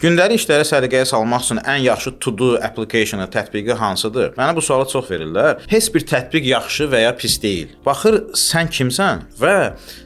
Gündəlik işləri səliqəyə salmaq üçün ən yaxşı to-do application-ı, tətbiqi hansıdır? Mənə bu sualı çox verirlər. Heç bir tətbiq yaxşı və ya pis deyil. Baxır sən kimsən və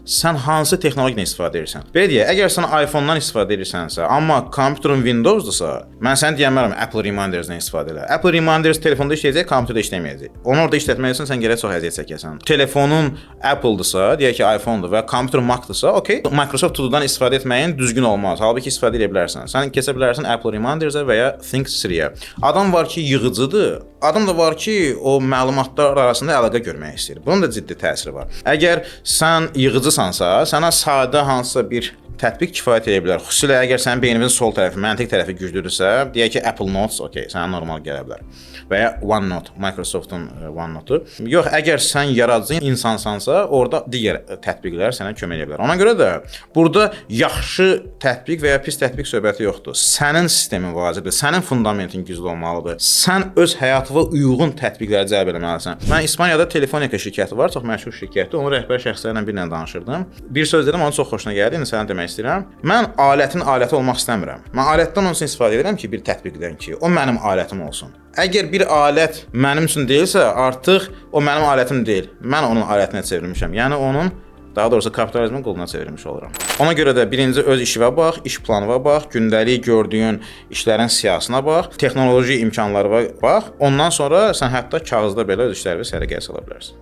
sən hansı texnologiyadan istifadə edirsən. Belə deyək, əgər sən iPhone-dan istifadə edirsənsə, amma kompüterin Windows-dursa, mən sənə deyəmərəm Apple Reminders-dən istifadə elə. Apple Reminders telefonda işləyəcək, kompüterdə işləməyəcək. Onu orada işlətmək üçün sən gərək çox əziyyət çəkəsən. Telefonun Apple-dırsa, deyək ki, iPhone-dur və kompüter Mac-dırsa, okey, Microsoft To-do'dan istifadə etməyin düzgün olmaz. Halbuki istifadə edə bilərsən. Sən keçə bilərsən Apple Reminders-ə və ya Think3-yə. Adam var ki, yığıcıdır. Adam da var ki, o məlumatlar arasında əlaqə görmək istəyir. Bunun da ciddi təsiri var. Əgər sən yığıcısansa, sənə sadə hansısa bir tətbiq kifayət edə bilər. Xüsusilə əgər sənin beyninizin sol tərəfi, məntiq tərəfi güclüdürsə, deyək ki, Apple Notes, okey, sənə normal gələ bilər. Və ya OneNote, Microsoft'un OneNote-u. Yox, əgər sən yaradıcı insansansa, orada digər tətbiqlər sənə kömək edə bilər. Ona görə də burada yaxşı tətbiq və ya pis tətbiq söhbəti yoxdur. Sənin sistemin vacibdir, sənin fundamentin güclü olmalıdır. Sən öz həyatına uyğun tətbiqləri cəlb etməlisən. Mən İspaniyada Telefonika şirkəti var, çox məşhur şirkətdir. Onun rəhbər şəxslərlə birlə danışırdım. Bir söz dedim, onun çox xoşuna gəldi. İndi sənə demək istəyirəm. Mən alətin aləti olmaq istəmirəm. Mən alətdən onun üçün istifadə edirəm ki, bir tətbiqdən ki, o mənim alətim olsun. Əgər bir alət mənim üçün deyilsə, artıq o mənim alətim deyil. Mən onun alətinə çevrilmişəm. Yəni onun, daha doğrusu kapitalizmin qoluna çevrilmiş oluram. Ona görə də birinci öz işinə bax, iş planına bax, gündəlik gördüyün işlərin siyahısına bax, texnoloji imkanlarına bax. Ondan sonra sən hətta kağızda belə öz işlərini səliqəyə sala bilərsən.